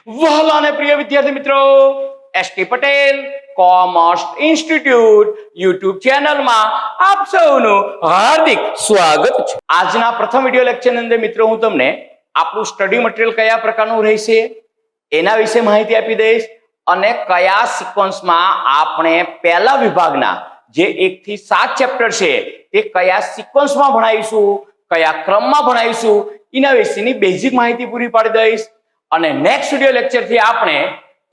વહાલા અને પ્રિય વિદ્યાર્થી મિત્રો, ST Patel commerce institute YouTube ચેનલમાં આપ સૌનું હાર્દિક સ્વાગત છે. આજના પ્રથમ વિડિયો લેક્ચરની અંદર મિત્રો હું તમને આપણું સ્ટડી મટીરીયલ કયા પ્રકારનું રહેશે એના વિશે માહિતી આપી દઈશ અને કયા સિક્વન્સમાં આપણે પહેલા વિભાગના જે 1 થી 7 ચેપ્ટર છે તે કયા સિક્વન્સમાં ભણાવીશું, કયા ક્રમમાં ભણાવીશું એના વિશેની બેઝિક માહિતી પૂરી પાડી દઈશ. અને નેક્સ્ટ વિડિયો લેક્ચર થી આપણે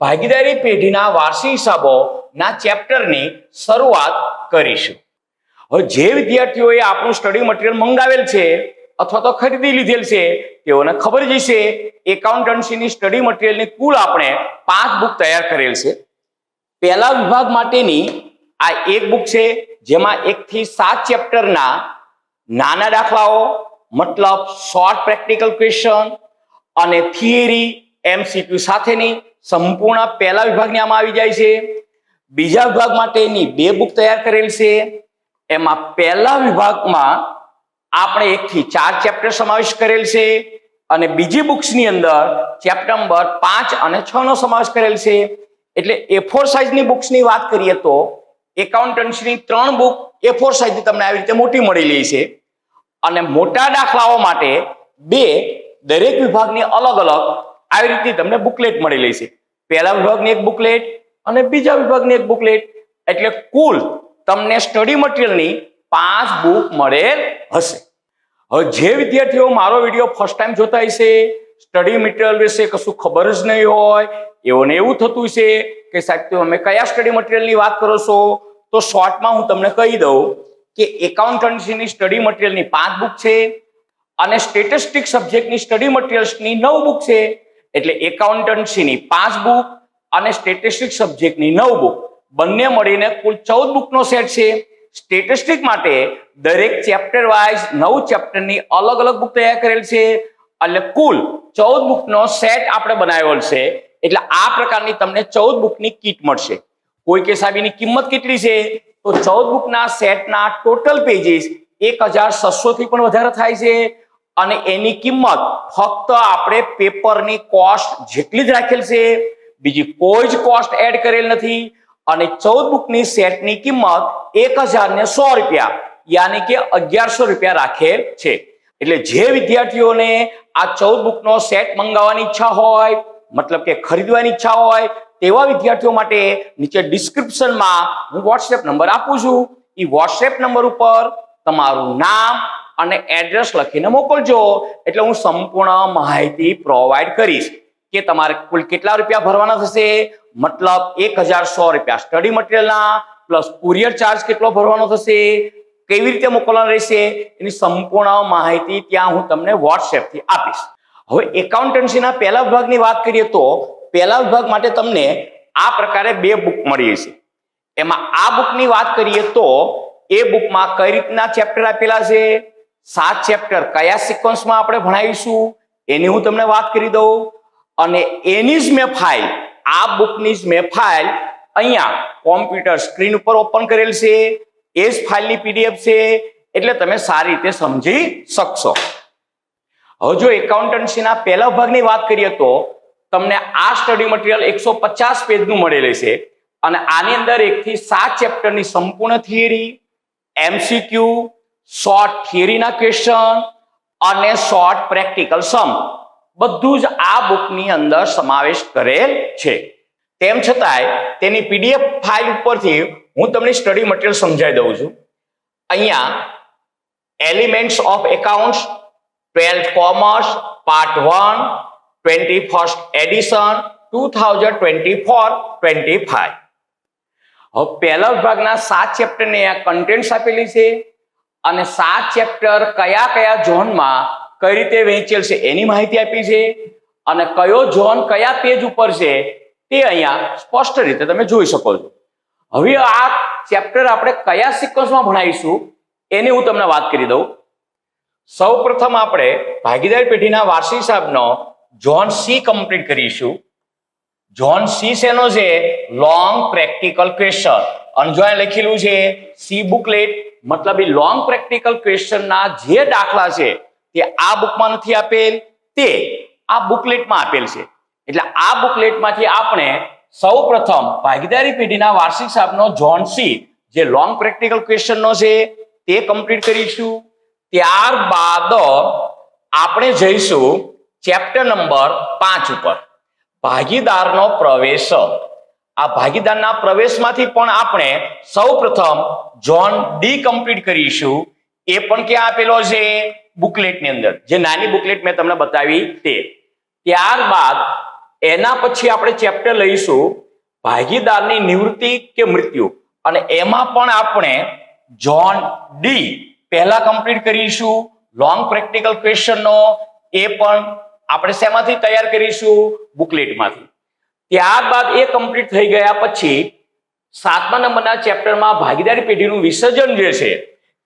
ભાગીદારી પેઢીના વાર્ષિક હિસાબોના ચેપ્ટરની શરૂઆત કરીશું. હવે જે વિદ્યાર્થીઓએ આપણું સ્ટડી મટીરીયલ મંગાવેલ છે અથવા તો ખરીદી લીધેલ છે તેઓને ખબર જ હશે એકાઉન્ટન્સીની સ્ટડી મટીરીયલની કુલ આપણે 5 બુક તૈયાર કરેલ છે. પહેલા વિભાગ માટેની આ એક બુક છે જેમાં 1 થી 7 ચેપ્ટરના નાના દાખલાઓ મતલબ શોર્ટ પ્રેક્ટિકલ ક્વેશ્ચન અને થિયરી MCQ સાથેની સંપૂર્ણ પહેલા વિભાગની આમાં આવી જાય છે. બીજા વિભાગ માટેની 2 બુક તૈયાર કરેલ છે. એમાં પહેલા વિભાગમાં આપણે 1 થી 4 ચેપ્ટર સમાવેશ કરેલ છે અને બીજી બુક્સની અંદર ચેપ્ટર નંબર 5 અને 6 નો સમાવેશ કરેલ છે. એટલે A4 સાઇઝની બુક્સની વાત કરીએ તો એકાઉન્ટન્સીની 3 બુક A4 સાઇઝની તમને આવી રીતે મોટી મળેલી છે અને મોટા દાખલાઓ માટે 2 દરેક વિભાગની અલગ અલગ આવી રીતે તમને બુકલેટ મળેલી છે. પહેલા વિભાગની એક બુકલેટ અને બીજા વિભાગની એક બુકલેટ, એટલે કુલ તમને સ્ટડી મટીરીયલની 5 બુક મળેલ હશે. હવે જે વિદ્યાર્થીઓ મારો વિડીયો ફર્સ્ટ ટાઈમ જોતા હશે, સ્ટડી મટીરીયલ વિશે કશું ખબર જ નહીં હોય, એઓને એવું થતું છે કે સાહેબ તમે કયા સ્ટડી મટીરીયલની વાત કરો છો, તો શોર્ટમાં હું તમને કહી દઉં કે એકાઉન્ટન્સીની સ્ટડી મટીરીયલની 5 બુક છે અને સ્ટેટિસ્ટિક સબ્જેક્ટની સ્ટડી મટીરીયલ્સની 9 બુક છે. એટલે એકાઉન્ટન્સીની 5 બુક અને સ્ટેટિસ્ટિક સબ્જેક્ટની 9 બુક બંને મળીને કુલ 14 બુકનો સેટ છે. સ્ટેટિસ્ટિક માટે દરેક ચેપ્ટર વાઇઝ 9 ચેપ્ટરની અલગ અલગ બુક તૈયાર કરેલ છે. એટલે કુલ 14 બુકનો સેટ આપણે બનાવેલ છે. એટલે આ પ્રકારની તમને 14 બુકની કીટ મળશે. કોઈ કે સાહેબ એની કિંમત કેટલી છે, તો 14 બુકના સેટના ટોટલ પેજીસ 1600 થી પણ વધારે થાય છે અને એની કિંમત ફક્ત આપણે પેપરની કોસ્ટ જેટલી જ રાખેલ છે, બીજી કોઈ જ કોસ્ટ એડ કરેલ નથી. અને 14 બુકની સેટની કિંમત 1000 રૂપિયા યાની કે 1100 રૂપિયા રાખેલ છે. એટલે જે વિદ્યાર્થીઓને આ 14 બુકનો સેટ મંગાવવાની ઈચ્છા હોય, મતલબ કે ખરીદવાની ઈચ્છા હોય, તેવા વિદ્યાર્થીઓ માટે નીચે ડિસ્ક્રિપ્શનમાં હું WhatsApp નંબર આપું છું. એ WhatsApp નંબર ઉપર તમારું નામ અને એડ્રેસ લખીને મોકલજો. એટલે હું સંપૂર્ણ માહિતી પ્રોવાઈડ કરીશ કે તમારે કુલ કેટલા રૂપિયા ભરવાના થશે, મતલબ 1100 રૂપિયા સ્ટડી મટીરીયલના પ્લસ કુરિયર ચાર્જ કેટલો ભરવાનો થશે, કેવી રીતે મોકલવાનો રહેશે, એની સંપૂર્ણ માહિતી ત્યાં હું તમને WhatsApp થી આપીશ. હવે એકાઉન્ટન્સીના પહેલા વિભાગની વાત કરીએ તો પહેલા વિભાગ માટે તમને આ પ્રકારે 2 બુક મળી છે. એમાં આ બુકની વાત કરીએ તો એ બુકમાં કઈ રીતના ચેપ્ટર આપેલા છે, 7 ચેપ્ટર કયા સિક્વન્સમાં આપણે ભણાવીશું એની હું તમને વાત કરી દઉં. અને એની જ મેં ફાઇલ, આ બુકની જ મેં ફાઇલ અહીંયા કોમ્પ્યુટર સ્ક્રીન ઉપર ઓપન કરેલ છે. એ જ ફાઇલની PDF છે, એટલે તમે સારી રીતે સમજી શકશો. હવે જો એકાઉન્ટન્સીના પહેલા વિભાગની વાત કરીએ તો તમને આ સ્ટડી મટીરીયલ 150 પેજનું મળેલું છે અને આની અંદર 1 થી 7 ચેપ્ટરની સંપૂર્ણ થિયરી, MCQ, શોર્ટ થિયરીના ક્વેશ્ચન અને શોર્ટ પ્રેક્ટિકલ સમ બધું જ આ બુકની અંદર સમાવેશ કરેલ છે. તેમ છતાંય તેની PDF ફાઇલ ઉપરથી હું તમને સ્ટડી મટીરીયલ સમજાવી દઉં છું. અહીંયા elements of accounts 12th commerce part 1 21st addition 2024-25. હવે પહેલા વિભાગના 7 ચેપ્ટરની આ કન્ટેન્ટ્સ આપેલી છે અને 7 ચેપ્ટર કયા કયા ઝોનમાં કઈ રીતે વહેંચેલ છે એની માહિતી આપી છે અને કયો ઝોન કયા પેજ ઉપર છે તે અહીંયા સ્પષ્ટ રીતે તમે જોઈ શકો છો. હવે આ ચેપ્ટર આપણે કયા સિક્વન્સમાં ભણાવીશું એની હું તમને વાત કરી દઉં. સૌપ્રથમ આપણે ભાગીદાર પેઢીના વાર્ષિક હિસાબનો ઝોન C કમ્પ્લીટ કરીશું. ઝોન C શેનો છે? Long practical question. અને જો અહીં લખેલું છે C બુકલેટ, મતલબ એ લોંગ પ્રેક્ટિકલ ક્વેશ્ચનના જે દાખલા છે તે આ બુકમાં નથી આપેલ, તે આ બુકલેટમાં આપેલ છે. એટલે આ બુકલેટમાંથી આપણે સૌપ્રથમ ભાગીદારી પેઢીના વાર્ષિક હિસાબનો ઝોન સી જે લોંગ પ્રેક્ટિકલ ક્વેશ્ચનનો છે તે કમ્પ્લીટ કરીશું. ત્યારબાદ આપણે જઈશું ચેપ્ટર નંબર 5 ઉપર, ભાગીદારનો પ્રવેશ. આ ભાગીદારના પ્રવેશમાંથી પણ આપણે સૌપ્રથમ ઝોન ડી કમ્પ્લીટ કરીશું. એ પણ ક્યાં આપેલો છે? બુકલેટની અંદર, જે નાની બુકલેટ મેં તમને બતાવી તે. ત્યારબાદ એના પછી આપણે ચેપ્ટર લઈશું ભાગીદારની નિવૃત્તિ કે મૃત્યુ, અને એમાં પણ આપણે ઝોન ડી પહેલા કમ્પ્લીટ કરીશું લોંગ પ્રેક્ટિકલ ક્વેશ્ચનનો. એ પણ આપણે શેમાંથી તૈયાર કરીશું? બુકલેટમાંથી. ત્યારબાદ એ કમ્પ્લીટ થઈ ગયા પછી 7મા નંબરના ચેપ્ટરમાં ભાગીદારી પેઢીનું વિસર્જન જે છે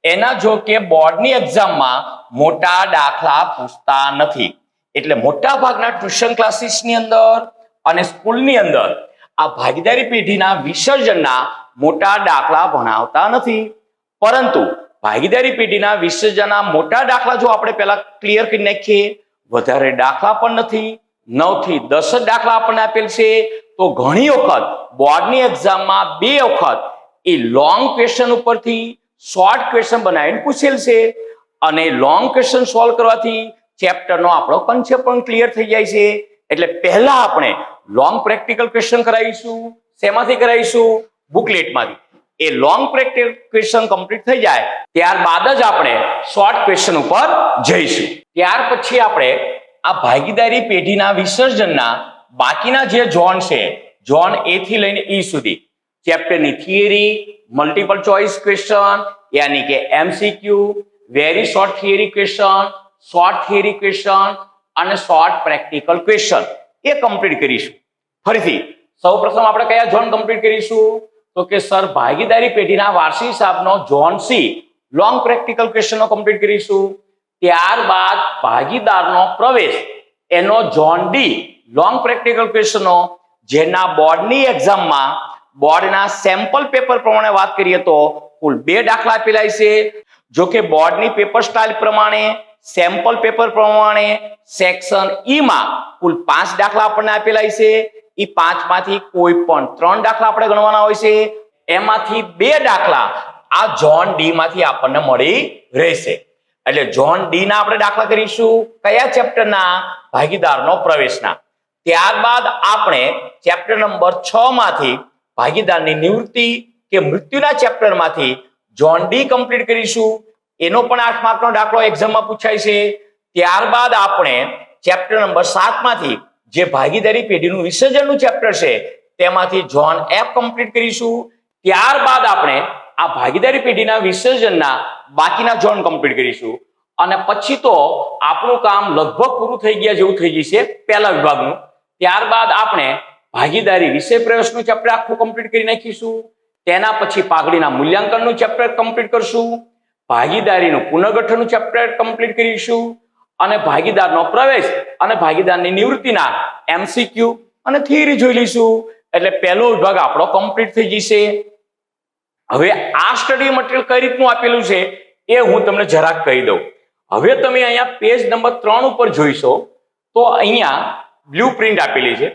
એના જો કે બોર્ડની એક્ઝામમાં મોટા દાખલા પૂછતા નથી, એટલે મોટા ભાગના ટ્યુશન ક્લાસીસની અંદર અને સ્કૂલની અંદર આ ભાગીદારી પેઢીના વિસર્જનના મોટા દાખલા ભણાવતા નથી. પરંતુ ભાગીદારી પેઢીના વિસર્જનના મોટા દાખલા જો આપણે પહેલા ક્લિયર કરી નાખીએ, વધારે દાખલા પણ નથી, 9 થી 10 જ દાખલા આપણને આપેલ છે, તો ઘણી વખત બોર્ડની એક્ઝામમાં 2 વખત એ લોંગ ક્વેશ્ચન ઉપરથી શોર્ટ ક્વેશ્ચન બનાવીને પૂછેલ છે, અને લોંગ ક્વેશ્ચન સોલ્વ કરવાથી ચેપ્ટરનો આપણો કન્સેપ્ટ પણ ક્લિયર થઈ જાય છે. એટલે પહેલા આપણે લોંગ પ્રેક્ટિકલ ક્વેશ્ચન કરાવીશું. શેમાંથી કરાવીશું? બુકલેટમાંથી. એ લોંગ પ્રેક્ટિકલ ક્વેશ્ચન કમ્પ્લીટ થઈ જાય ત્યારબાદ જ આપણે શોર્ટ ક્વેશ્ચન ઉપર જઈશું. ત્યાર પછી આપણે આ ભાગીદારી પેઢીના વિસર્જનના બાકીના જે ઝોન છે, ઝોન એ થી લઈને ઈ સુધી, ચેપ્ટરની થિયરી, મલ્ટિપલ ચોઇસ ક્વેશ્ચન યાની કે MCQ, very short theory question, short theory question અને શોર્ટ પ્રેક્ટિકલ ક્વેશ્ચન એ કમ્પ્લીટ કરીશું. ફરીથી સૌપ્રથમ આપણે કયા ઝોન કમ્પ્લીટ કરીશું? તો કે સર ભાગીદારી પેઢીના વાર્ષિક હિસાબનો ઝોન સી લોંગ પ્રેક્ટિકલ ક્વેશ્ચનો કમ્પ્લીટ કરીશું. ત્યારબાદ ભાગીદારનો પ્રવેશ એનો ઝોન ડી લોંગ પ્રેક્ટિકલ ક્વેશ્ચનો, જેના બોર્ડની એક્ઝામમાં બોર્ડના સેમ્પલ પેપર પ્રમાણે વાત કરીએ તો કુલ 2 દાખલા આપેલા છે. જો કે બોર્ડની પેપર સ્ટાઇલ પ્રમાણે, સેમ્પલ પેપર પ્રમાણે સેક્શન ઈ માં કુલ 5 દાખલા આપણને આપેલા છે. એ 5 માંથી કોઈ પણ 3 દાખલા આપણે ગણવાના હોય છે. એમાંથી 2 દાખલા આ ઝોન ડી માંથી આપણને મળી રહેશે. એટલે ઝોન ડી ના આપણે દાખલા કરીશું. કયા ચેપ્ટરના? ભાગીદારનો પ્રવેશના. ત્યારબાદ આપણે ચેપ્ટર નંબર 6 માંથી ભાગીદારની નિવૃત્તિ કે મૃત્યુના ચેપ્ટરમાંથી ઝોન ડી કમ્પ્લીટ કરીશું. એનો પણ 8 માર્કનો દાખલો એક્ઝામમાં પૂછાય છે. ત્યારબાદ આપણે ચેપ્ટર નંબર 7 માંથી જે ભાગીદારી પેઢીનું વિસર્જનનું ચેપ્ટર છે તેમાંથી ઝોન એફ કમ્પ્લીટ કરીશું. ત્યારબાદ આપણે આ ભાગીદારી પેઢીના વિસર્જનના બાકીના ઝોન કમ્પ્લીટ કરીશું, અને પછી તો આપણું કામ લગભગ પૂરું થઈ ગયા જેવું થઈ જશે પહેલા વિભાગનું. ત્યારબાદ આપણે ભાગીદારી વિષય પ્રવેશનું ચેપ્ટર આખું કમ્પ્લીટ કરી નાખીશું. તેના પછી પાઘડીના મૂલ્યાંકનનું ચેપ્ટર કમ્પ્લીટ કરશું, ભાગીદારીનું પુનર્ગઠનનું ચેપ્ટર કમ્પ્લીટ કરીશું, અને ભાગીદારનો પ્રવેશ અને ભાગીદારની નિવૃત્તિના MCQ અને થિયરી જોઈ લઈશું. એટલે પહેલો વિભાગ આપણો કમ્પ્લીટ થઈ જશે. હવે આ સ્ટડી મટીરિયલ કઈ રીતનું આપેલું છે એ હું તમને જરાક કહી દઉં. હવે તમે અહીંયા પેજ નંબર 3 ઉપર જોઈશો તો અહીંયા બ્લુ પ્રિન્ટ આપેલી છે.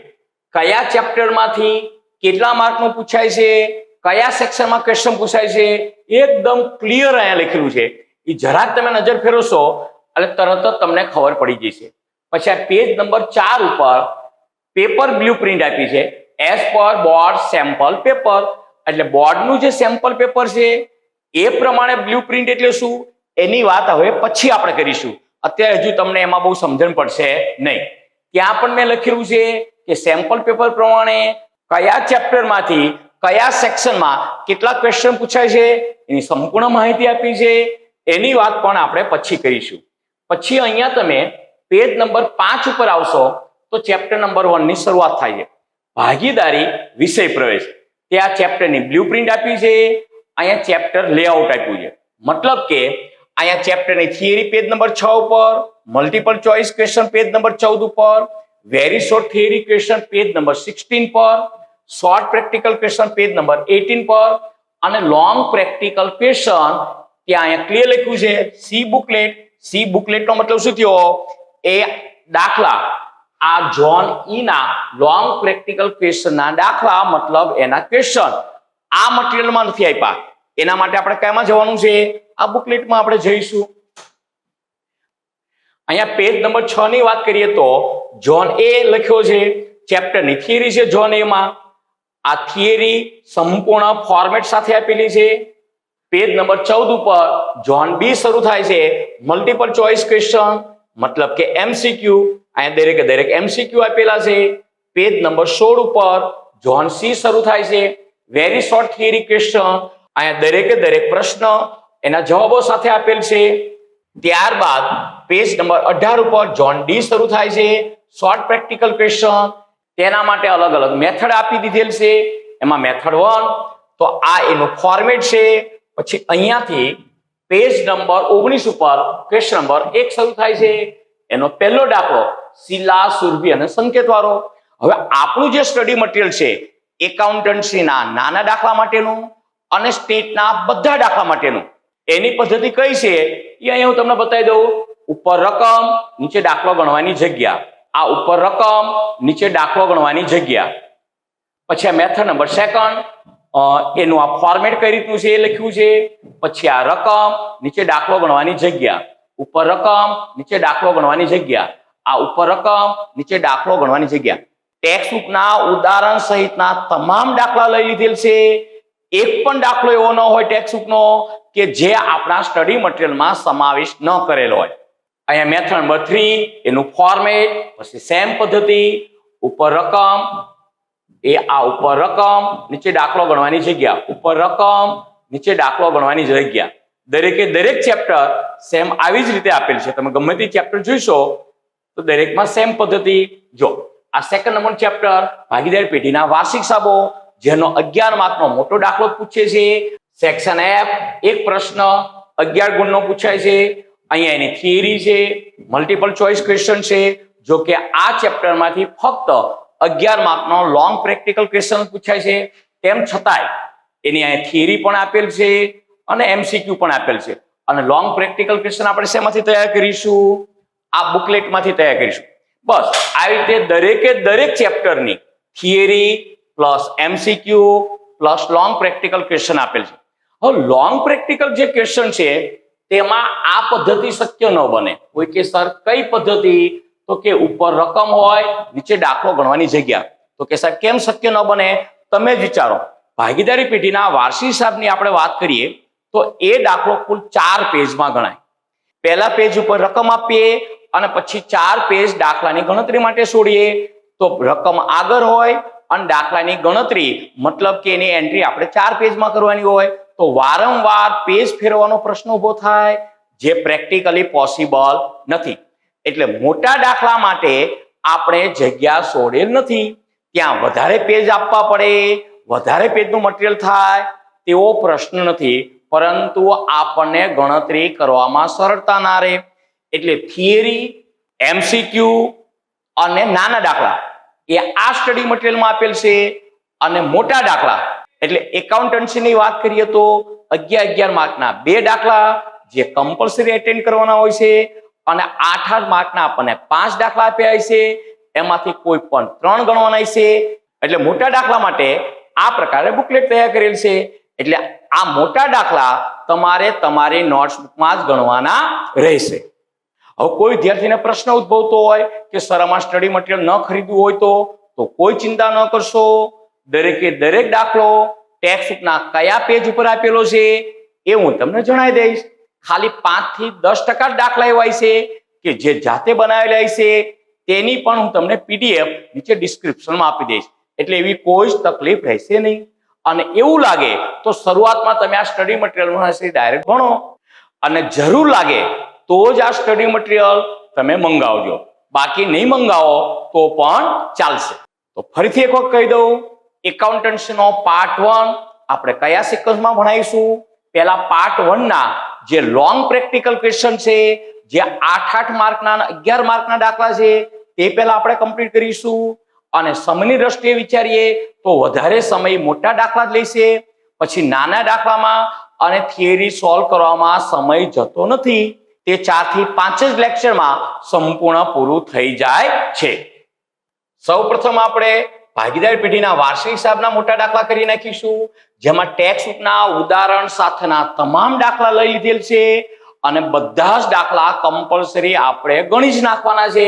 કયા ચેપ્ટરમાંથી કેટલા માર્કનું પૂછાય છે, કયા સેક્શનમાં ક્વેશ્ચન પૂછાય છે, એકદમ ક્લિયર અહીંયા લખેલું છે. એ જરાક તમે નજર ફેરવશો એટલે તરત જ તમને ખબર પડી જશે. પછી આ પેજ નંબર 4 ઉપર પેપર બ્લુ પ્રિન્ટ આપી છે, as per board sample paper. એટલે બોર્ડનું જે સેમ્પલ પેપર છે એ પ્રમાણે બ્લુ પ્રિન્ટ એટલે શું એની વાત હવે પછી આપણે કરીશું. અત્યારે હજુ તમને એમાં બહુ સમજણ પડશે નહીં. ત્યાં પણ મેં લખેલું છે કે સેમ્પલ પેપર પ્રમાણે કયા ચેપ્ટરમાંથી કયા સેક્શનમાં કેટલા ક્વેશ્ચન પૂછાય છે એની સંપૂર્ણ માહિતી આપી છે. એની વાત પણ આપણે પછી કરીશું. પછી અહીંયા તમે પેજ નંબર 5 ઉપર આવશો તો ચેપ્ટર નંબર 1 ની શરૂઆત થાય છે, ભાગીદારી વિષય પ્રવેશ. ત્યાં ચેપ્ટરની બ્લુ પ્રિન્ટ આપી છે, અહીંયા ચેપ્ટર લેઆઉટ આપ્યું છે. મતલબ કે અહીંયા ચેપ્ટરની થિયરી પેજ નંબર 6 ઉપર, multiple choice question page number 14 ઉપર, very short theory question page number 16 પર, short practical question page number 18 પર, અને લોંગ પ્રેક્ટિકલ ક્વેશ્ચન ત્યાં અહીંયા ક્લિયર લખ્યું છે સી બુકલેટ. સી બુકલેટનો મતલબ શું થયો? એ દાખલા આ ઝોન ઈ ના લોંગ પ્રેક્ટિકલ ક્વેશ્ચન ના દાખલા મતલબ એના ક્વેશ્ચન આ મટીરિયલમાં નથી આપ્યા. એના માટે આપણે કયામાં જવાનું છે? આ બુકલેટમાં આપણે જઈશું. અહીંયા પેજ નંબર 6 ની વાત કરીએ તો ઝોન એ લખ્યો છે, ચેપ્ટરની થિયરી છે ઝોન એ માં. આ થિયરી સંપૂર્ણ ફોર્મેટ સાથે આપેલી છે. પેજ નંબર 14 ઉપર ઝોન બી શરૂ થાય છે, મલ્ટિપલ ચોઇસ ક્વેશ્ચન મતલબ કે એમસીક્યુ. અહીંયા દરેકે દરેક એમસીક્યુ આપેલા છે. પેજ નંબર 16 ઉપર ઝોન સી શરૂ થાય છે, વેરી શોર્ટ થિયરી ક્વેશ્ચન. અહીંયા દરેકે દરેક પ્રશ્ન એના જવાબો સાથે આપેલ છે. ત્યારબાદ પેજ નંબર 18 ઉપર ઝોન ડી શરૂ થાય છે, શોર્ટ પ્રેક્ટિકલ ક્વેશ્ચન. તેના માટે અલગ અલગ મેથડ આપી દીધેલ છે. એમાં મેથડ 1 તો આ એનું ફોર્મેટ છે. પછી અહીંયાથી પેજ નંબર 19 ઉપર ક્વેશ્ચન નંબર 1 શરૂ થાય છે. એનો પહેલો દાખલો શીલા, સુરભી અને સંકેત વાળો. હવે આપણું જે સ્ટડી મટીરિયલ છે એકાઉન્ટન્સીના નાના દાખલા માટેનું અને સ્ટેટના બધા દાખલા માટેનું, એની પદ્ધતિ કઈ છે એ અહીંયા હું તમને બતાવી દઉં. ઉપર રકમ, નીચે દાખલો ગણવાની જગ્યા. આ ઉપર રકમ, નીચે દાખલો ગણવાની જગ્યા. પછી આ મેથડ નંબર 2 એનું આ ફોર્મેટ કઈ રીતનું છે એ લખ્યું છે. પછી આ રકમ, નીચે દાખલો ગણવાની જગ્યા. ઉપર રકમ, નીચે દાખલો ગણવાની જગ્યા. આ ઉપર રકમ, નીચે દાખલો ગણવાની જગ્યા. ટેક્સ્ટ બુકના ઉદાહરણ સહિતના તમામ દાખલા લઈ લીધેલ છે. એક પણ દાખલો એવો ન હોય ટેક્સ્ટ બુકનો કે જે આપણા સ્ટડી મટીરિયલમાં સમાવેશ ન કરેલો હોય. અહીંયા મેથડ નંબર 3 એનું ફોર્મેટ, પછી સેમ પદ્ધતિ. ઉપર રકમ, એ આ ઉપર રકમ, નીચે દાખલો ગણવાની જગ્યા. ઉપર રકમ, નીચે દાખલો ગણવાની જગ્યા. દરેકે દરેક ચેપ્ટર સેમ આવી જ રીતે આપેલ છે. તમે ગમે તે ચેપ્ટર જોઈશો તો દરેકમાં સેમ પદ્ધતિ. જો આ સેકન્ડ નંબર ચેપ્ટર ભાગીદારી પેઢીના વાર્ષિક હિસાબો, જેનો 11 માર્કનો મોટો દાખલો પૂછે છે. સેક્શન એફ, એક પ્રશ્ન 11 ગુણનો પૂછાય છે. અહીંયા એની થિયરી છે, મલ્ટિપલ ચોઇસ ક્વેશ્ચન છે. જો કે આ ચેપ્ટરમાંથી ફક્ત 11 માર્કનો લોંગ પ્રેક્ટિકલ ક્વેશ્ચન પૂછાય છે. તેમ છતાંય એની અહીંયા થિયરી પણ આપેલ છે અને એમસીક્યુ પણ આપેલ છે. અને લોંગ પ્રેક્ટિકલ ક્વેશ્ચન આપણે શેમાંથી તૈયાર કરીશું? આ બુકલેટમાંથી તૈયાર કરીશું. બસ આવી રીતે દરેકે દરેક ચેપ્ટરની theory plus MCQ plus long practical question આપેલ છે. હવે લોંગ પ્રેક્ટિકલ જે ક્વેશ્ચન છે તેમાં આ પદ્ધતિ શક્ય ન બને. કોઈ કે સર કઈ પદ્ધતિ? તો કે ઉપર રકમ હોય, નીચે દાખલો ગણવાની જગ્યા. તો કે સર કેમ શક્ય ન બને? તમે જ વિચારો. ભાગીદારી પેઢીના વાર્ષિક હિસાબની આપણે વાત કરીએ તો એ દાખલો કુલ 4 પેજમાં ગણાય. પહેલા પેજ ઉપર રકમ આપીએ અને પછી 4 પેજ દાખલાની ગણતરી માટે છોડીએ. તો રકમ આગળ હોય અને દાખલાની ગણતરી મતલબ કે એની એન્ટ્રી આપણે 4 પેજમાં કરવાની હોય. તો વારંવાર પેજ ફેરવવાનો પ્રશ્ન ઉભો થાય, જે પ્રેક્ટિકલી પોસિબલ નથી. એટલે મોટા દાખલા માટે આપણે જગ્યા છોડેલ નથી. ત્યાં વધારે પેજ આપવા પડે, વધારે પેજનું મટીરિયલ થાય તેવો પ્રશ્ન નથી, પરંતુ આપણને ગણતરી કરવામાં સરળતા ના રહે. એટલે થિયરી, એમસીક્યુ અને નાના દાખલા એ આ સ્ટડી મટીરિયલમાં આપેલ છે. અને મોટા દાખલા એટલે એકાઉન્ટન્સીની વાત કરીએ તો 11 માર્કના 2 દાખલા જે કમ્પલસરી એટેન્ડ કરવાના હોય છે અને 8 માર્કના આપણને 5 દાખલા આપ્યા હોય છે. એમાંથી કોઈ પણ 3 ગણવાના છે. એટલે મોટા દાખલા માટે આ પ્રકારે બુકલેટ તૈયાર કરેલ છે. એટલે આ મોટા દાખલા તમારે તમારી નોટબુકમાં જ ગણવાના રહેશે. હવે કોઈ વિદ્યાર્થીને પ્રશ્ન ઉદ્ભવતો હોય કે સર આમાં સ્ટડી મટીરિયલ ન ખરીદવું હોય તો કોઈ ચિંતા ન કરશો. દરેકે દરેક દાખલો ટેક્સ્ટબુકના કયા પેજ ઉપર આપેલો છે એ હું તમને જણાવી દઈશ. ખાલી 5 થી 10% દાખલા એવા છે કે જે જાતે બનાવેલા છે. તેની પણ હું તમને પીડીએફ નીચે ડિસ્ક્રિપ્શનમાં આપી દઈશ. એટલે એવી કોઈ જ તકલીફ રહેશે નહીં. અને એવું લાગે તો શરૂઆતમાં તમે આ સ્ટડી મટીરિયલમાં હશે ડાયરેક્ટ ભણો, અને જરૂર લાગે તો જ આ સ્ટડી મટીરિયલ તમે મંગાવજો. બાકી નહીં મંગાવો તો પણ ચાલશે. તો ફરીથી એક વખત કહી દઉં, એકાઉન્ટન્સીનો પાર્ટ 1 આપણે કયા સિક્વન્સમાં ભણાવીશું? પહેલા પાર્ટ 1 ના જે લોંગ પ્રેક્ટિકલ ક્વેશ્ચન છે, જે 8 માર્કના 11 માર્કના દાખલા છે, તે પહેલા આપણે કમ્પ્લીટ કરીશું. અને સમયની દ્રષ્ટિએ વિચારીએ તો વધારે સમય મોટા દાખલા જ લેશે. પછી નાના દાખલામાં અને થિયરી સોલ્વ કરવામાં સમય જતો નથી. તે 4 થી 5 જ લેક્ચરમાં સંપૂર્ણ પૂરું થઈ જાય છે. સૌપ્રથમ આપણે ભાગીદારી પેઢીના વાર્ષિક હિસાબના મોટા દાખલા કરી નાખીશું, જેમાં ટેક્સ્ટ બુકના ઉદાહરણ સાથેના તમામ દાખલા લઈ લીધેલ છે અને બધા જ દાખલા કમ્પલસરી આપણે ગણી જ નાખવાના છે.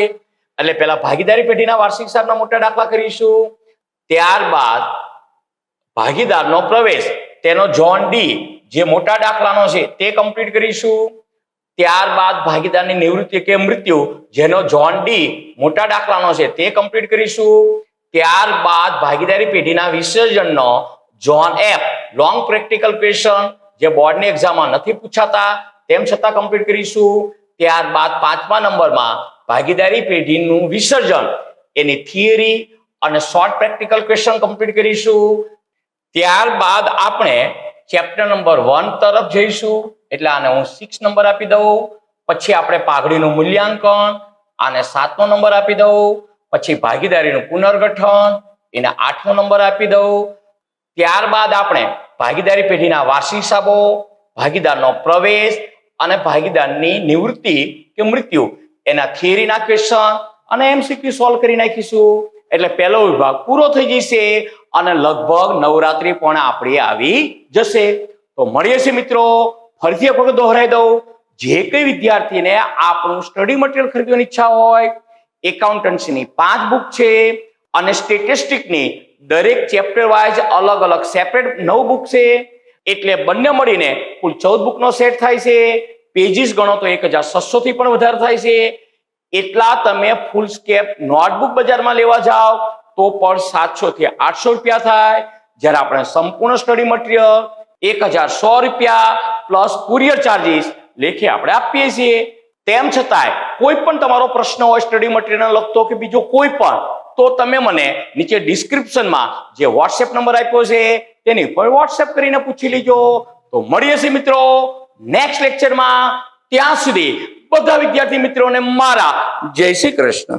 એટલે પહેલા ભાગીદારી પેઢીના વાર્ષિક હિસાબના મોટા દાખલા કરીશું, ત્યારબાદ ભાગીદારનો પ્રવેશ તેનો જોન ડી જે મોટા દાખલાનો છે તે કમ્પ્લીટ કરીશું, ત્યારબાદ ભાગીદારની નિવૃત્તિ કે મૃત્યુ જેનો જોન ડી મોટા દાખલાનો છે તે કમ્પ્લીટ કરીશું, ત્યારબાદ ભાગીદારી પેઢીના વિસર્જનનો zone F long practical question જે બોર્ડની એક્ઝામમાં નથી પૂછાતા તેમ છતાં કમ્પ્લીટ કરીશું, ત્યારબાદ 5મા નંબરમાં ભાગીદારી પેઢીનું વિસર્જન એની થિયરી અને શોર્ટ પ્રેક્ટિકલ ક્વેશ્ચન કમ્પ્લીટ કરીશું, ત્યારબાદ આપણે ચેપ્ટર નંબર 1 તરફ જઈશું. એટલે આને હું 6 નંબર આપી દઉં. પછી આપણે પાઘડીનું મૂલ્યાંકન, આને 7મો નંબર આપી દઉં. પછી ભાગીદારીનું પુનર્ગઠન, એને 8મો નંબર આપી દઉં. ત્યારબાદ આપણે ભાગીદારી પેઢીના વાર્ષિક હિસાબો, ભાગીદારનો પ્રવેશ અને ભાગીદારની નિવૃત્તિ કે મૃત્યુ એના થિયરીના ક્વેશ્ચન અને એમસીક્યુ સોલ્વ કરી નાખીશું. એટલે પહેલો વિભાગ પૂરો થઈ જશે અને લગભગ નવરાત્રી પણ આપણી આવી જશે. તો મળીએ છીએ મિત્રો. ફરીથી એક વખત દોહરાઈ દઉં, જે કઈ વિદ્યાર્થીને આપણું સ્ટડી મટીરિયલ ખરીદવાની ઈચ્છા હોય, એકાઉન્ટન્સીની 5 બુક છે અને સ્ટેટિસ્ટિકની દરેક ચેપ્ટર વાઇઝ અલગ અલગ સેપરેટ 9 બુક છે. એટલે બંને મળીને કુલ 14 બુકનો સેટ થાય છે. પેજીસ ગણો તો 1600 થી પણ વધારે થાય છે. એટલા તમે ફૂલ સ્કેપ નોટબુક બજારમાં લેવા જાઓ તો પણ 700 થી 800 રૂપિયા થાય, જ્યારે આપણે સંપૂર્ણ સ્ટડી મટીરિયલ 1100 રૂપિયા પ્લસ કુરિયર ચાર્જીસ લેખે આપણે આપીએ છીએ. તેમ છતાંય કોઈ પણ તમારો પ્રશ્ન હોય સ્ટડી મટીરિયલને લગતો કે બીજો કોઈ પણ, તો તમે મને નીચે ડિસ્ક્રિપ્શનમાં જે વોટ્સએપ નંબર આપ્યો છે તેની પર વોટ્સએપ કરીને પૂછી લેજો. તો મળીએ છીએ મિત્રો નેક્સ્ટ લેક્ચરમાં. ત્યાં સુધી બધા વિદ્યાર્થી મિત્રોને મારા જય શ્રી કૃષ્ણ.